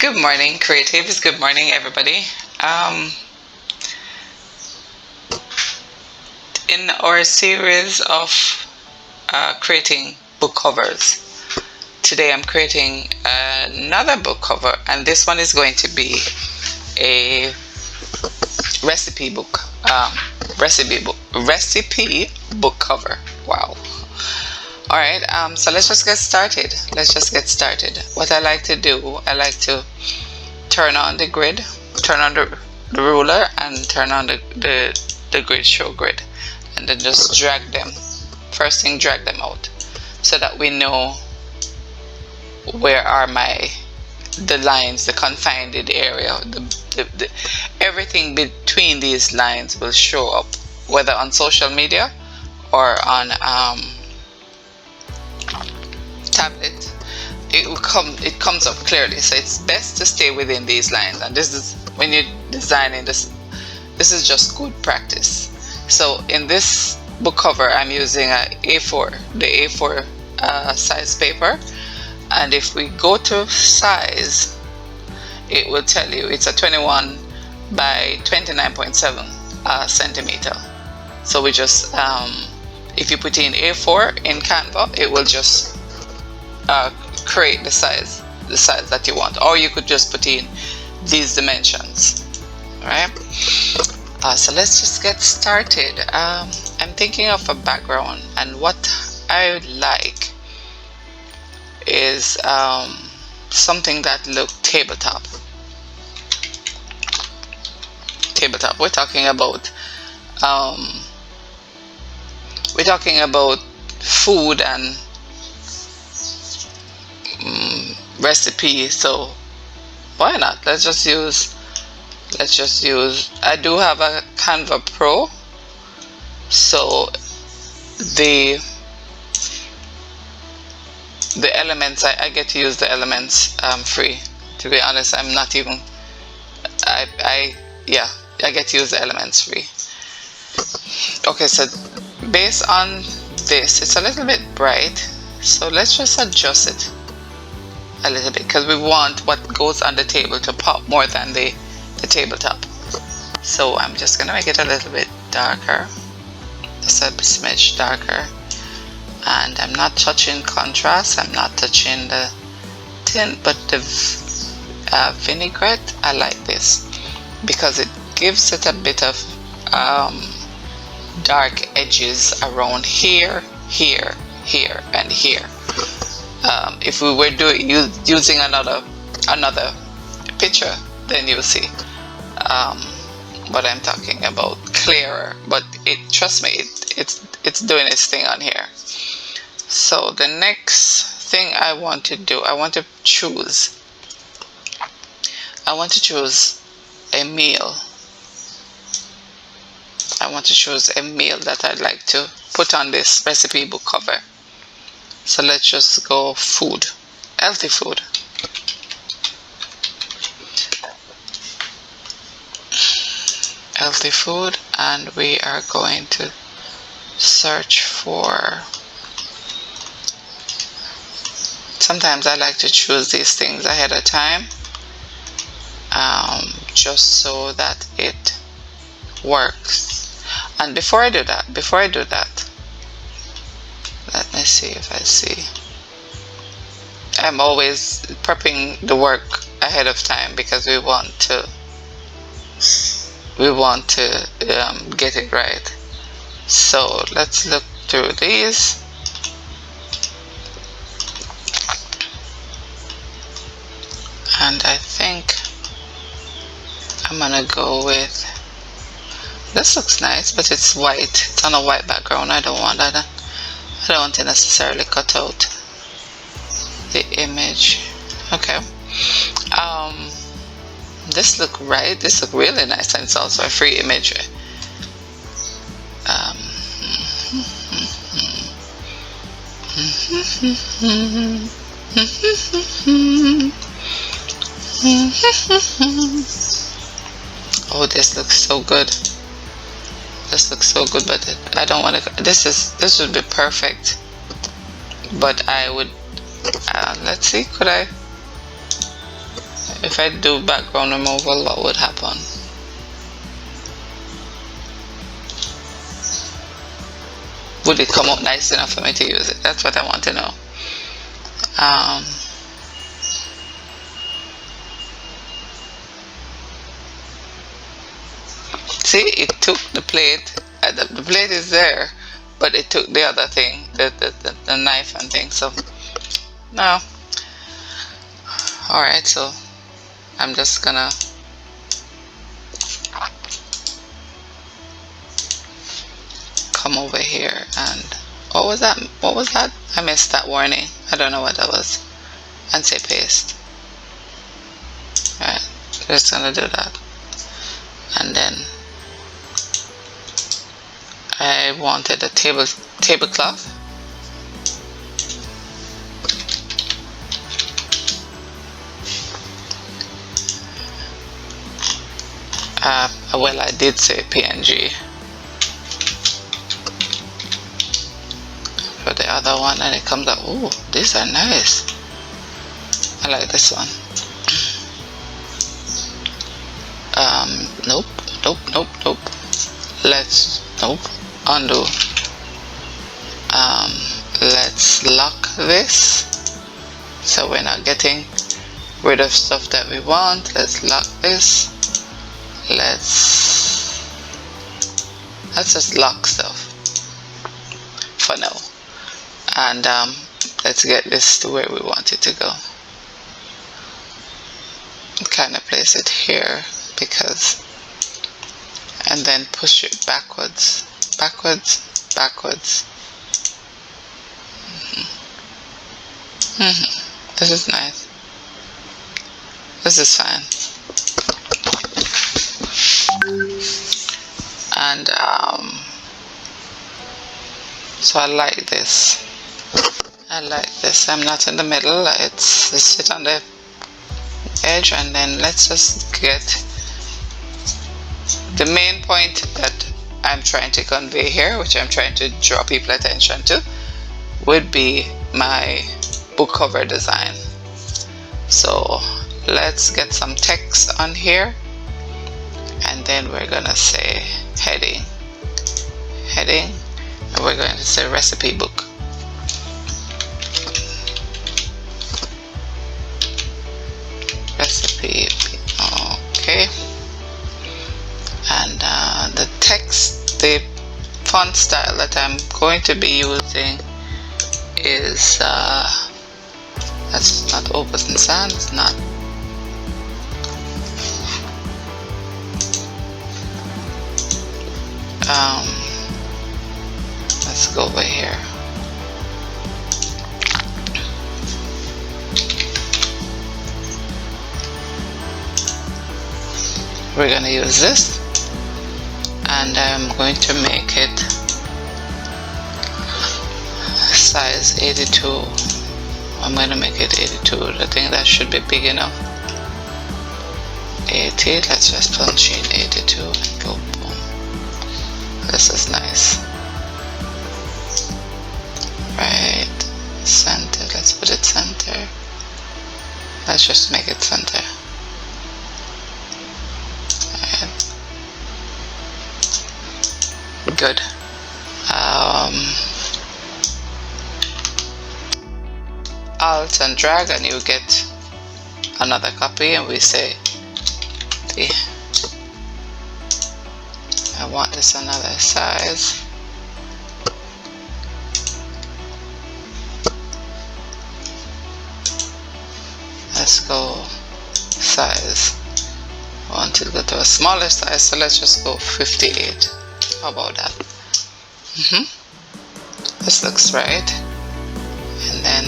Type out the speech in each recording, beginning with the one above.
Good morning, creatives. Good morning, everybody. In our series of creating book covers, today I'm creating another book cover, and this one is going to be a recipe book, recipe book cover. Wow. All right. So let's just get started. What I like to do, I like to turn on the grid, turn on the ruler, and turn on the grid, show grid, and then just drag them. First thing, drag them out so that we know where are the lines, the confined area. Everything between these lines will show up, whether on social media or on tablet. It comes up clearly, so it's best to stay within these lines. And this is when you're designing this is just good practice. So in this book cover, I'm using the A4 size paper, and if we go to size, it will tell you it's a 21 by 29.7 centimeter. So we just if you put in A4 in Canva, it will just create the size that you want, or you could just put in these dimensions. All right. So let's just get started. I'm thinking of a background, and what I would like is something that looks tabletop. We're talking about food and recipe. So why not? Let's just use. I do have a Canva Pro, so the elements, I get to use the elements free. To be honest, I'm not even. I get to use the elements free. Okay, so based on this, it's a little bit bright, so let's just adjust it a little bit, because we want what goes on the table to pop more than the tabletop. So I'm just gonna make it a little bit darker, just a smidge darker, and I'm not touching contrast, I'm not touching the tint, but the vinaigrette, I like this because it gives it a bit of dark edges around here, and here. If we were using another picture, then you'll see what I'm talking about clearer. But trust me, it's doing its thing on here. So the next thing I want to do, I want to choose a meal. I want to choose a meal that I'd like to put on this recipe book cover. So let's just go food, healthy food. And we are going to search for. Sometimes I like to choose these things ahead of time, just so that it works. And before I do that, let me see if I see. I'm always prepping the work ahead of time because we want to get it right. So let's look through these. And I think I'm gonna go with, this looks nice, but it's white. It's on a white background. I don't want that. I don't want to necessarily cut out the image. Okay. This look right. This look really nice, and it's also a free image. Oh, this looks so good. But I don't want to. This would be perfect. But I would. Let's see. Could I? If I do background removal, what would happen? Would it come up nice enough for me to use it? That's what I want to know. See, it took the plate. The plate is there, but it took the other thing, the knife and thing. So no. All right, so I'm just gonna come over here and what was that? What was that? I missed that warning. I don't know what that was. And say paste. All right, just gonna do that, and then I wanted a tablecloth. Well, I did say PNG for the other one, and it comes up. Oh, these are nice. I like this one. Nope. Nope. Undo. Let's lock this so we're not getting rid of stuff that we want. Let's lock this. Let's just lock stuff for now, and let's get this to where we want it to go. Kind of place it here because, and then push it backwards. This is nice. This is fine. And so I like this. I'm not in the middle. Let's sit on the edge, and then let's just get the main point that I'm trying to convey here, which I'm trying to draw people attention to, would be my book cover design. So let's get some text on here, and then we're gonna say heading, and we're going to say recipe book. Okay. And the text, the font style that I'm going to be using is that's not Opus and Sans, it's not. Let's go over here. We're going to use this, and I'm going to make it size 82. I'm going to make it 82. I think that should be big enough. 80. Let's just punch in 82 and go boom. This is nice. Right, center. Let's put it center. Let's just make it center. Good. Alt and drag, and you get another copy, and we say I want this another size. Let's go size. I want to go to a smaller size, so let's just go 58. How about that? This looks right. And then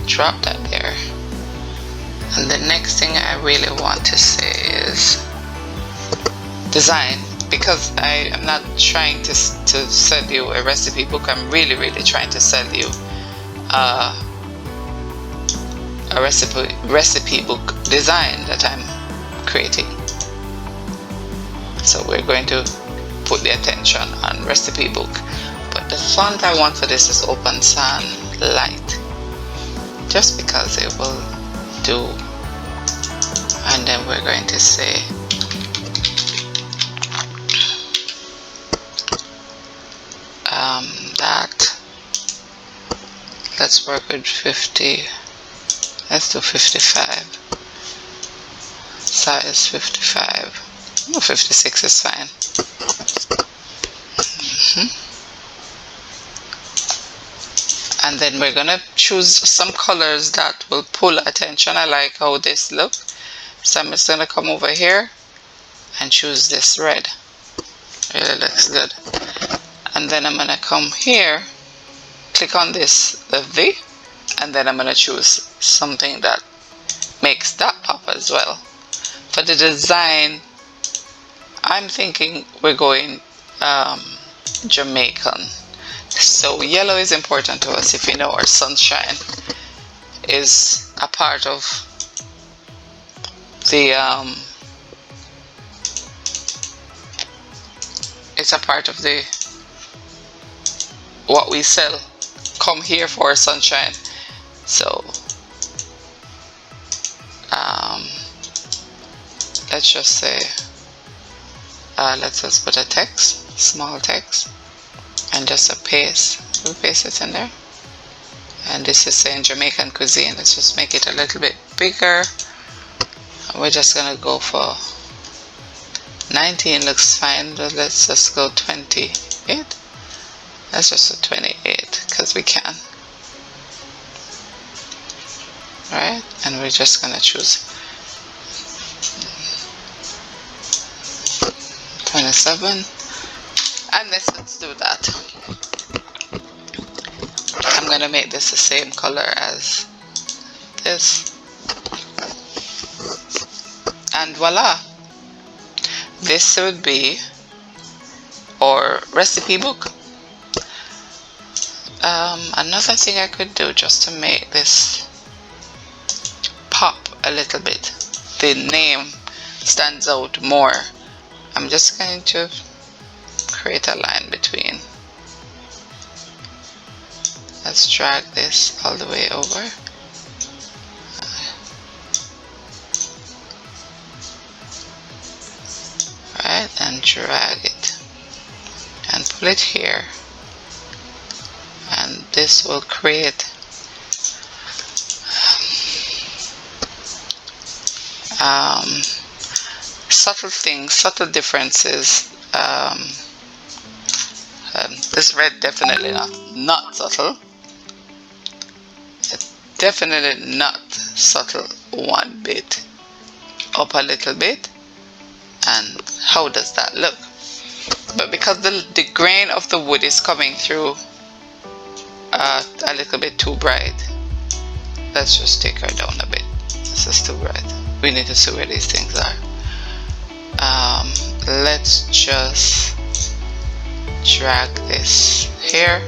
drop that there. And the next thing I really want to say is design, because I am not trying to sell you a recipe book. I'm really trying to sell you a recipe book design that I'm creating. So we're going to put the attention on recipe book, but the font I want for this is Open Sans Light. just because it will do. And then we're going to say that. Let's work with 50. Let's do 55. Size 55. No, 56 is fine. And then we're gonna choose some colors that will pull attention. I like how this looks, so I'm just gonna come over here and choose this red. Really looks good. And then I'm gonna come here, click on this, the V, and then I'm gonna choose something that makes that pop as well. For the design, I'm thinking we're going Jamaican. So yellow is important to us. If you know, our sunshine is a part of the it's a part of the what we sell. Come here for sunshine. So let's just say let's just put a text, small text, and just a paste. We'll paste it in there. And this is saying Jamaican cuisine. Let's just make it a little bit bigger. We're just gonna go for 19. Looks fine, but let's just go 28. Let's just do 28 because we can. Right, and we're just gonna choose 27. And let's do that. I'm gonna make this the same color as this, and voila, this would be our recipe book. Another thing I could do just to make this pop a little bit, the name stands out more, I'm just going to create a line between. Let's drag this all the way over. Right, and drag it and pull it here, and this will create subtle things, subtle differences. This red definitely not subtle. It's definitely not subtle one bit. Up a little bit, and how does that look? But because the grain of the wood is coming through a little bit too bright, let's just take her down a bit. This is too bright. We need to see where these things are. Let's just drag this here,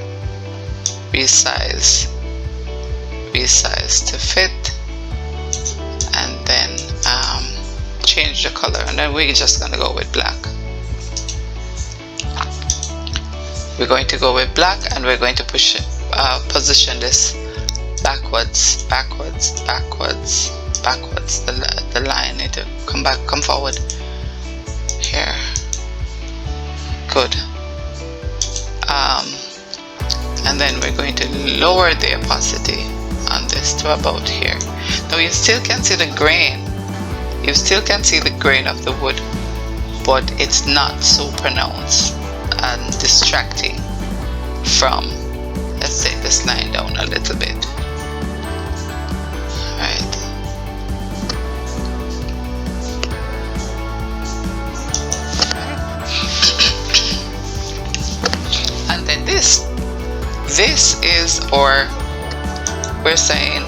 resize to fit, and then change the color, and then we're just gonna go with black. We're going to go with black, and we're going to push it, position this backwards. The line need to come forward here. Good. And then we're going to lower the opacity on this to about here. Now you still can see the grain. You still can see the grain of the wood, but it's not so pronounced and distracting from. Let's take this line down a little bit. Right. And then this is, or we're saying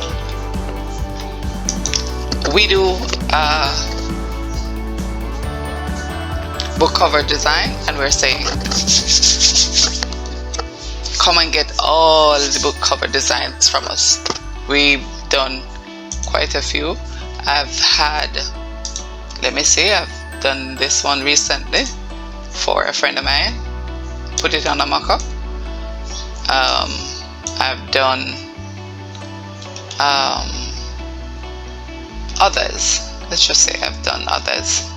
we do book cover design, and we're saying come and get all the book cover designs from us. We've done quite a few. I've done this one recently for a friend of mine, put it on a mock-up. I've done others. Let's just say I've done others.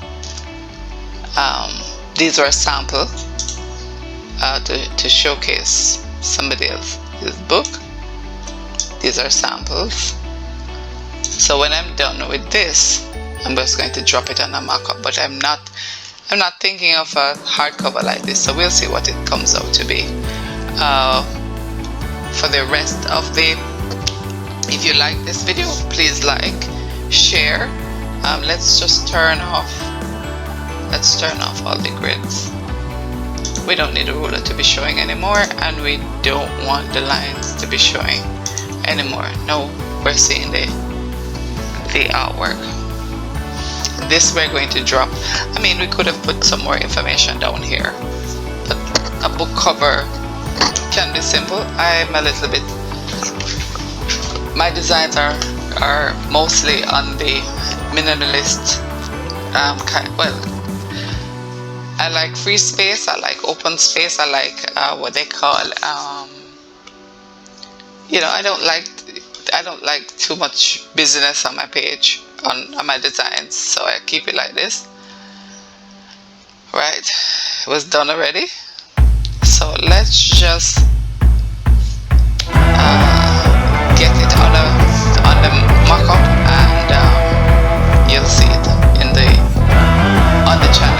These are a sample to showcase somebody else's book. These are samples. So when I'm done with this, I'm just going to drop it on a markup, but I'm not thinking of a hardcover like this, so we'll see what it comes out to be. For the rest of if you like this video, please like, share. Let's just turn off all the grids. We don't need a ruler to be showing anymore, and we don't want the lines to be showing anymore. No, we're seeing the artwork. This we're going to drop. I mean, we could have put some more information down here, but a book cover can be simple. I'm a little bit, my designs are mostly on the minimalist well, I like free space, I like open space, I like what they call you know, I don't like too much business on my page, on my designs, so I keep it like this. Right, it was done already, so let's just get it on the markup, and you'll see it on the channel.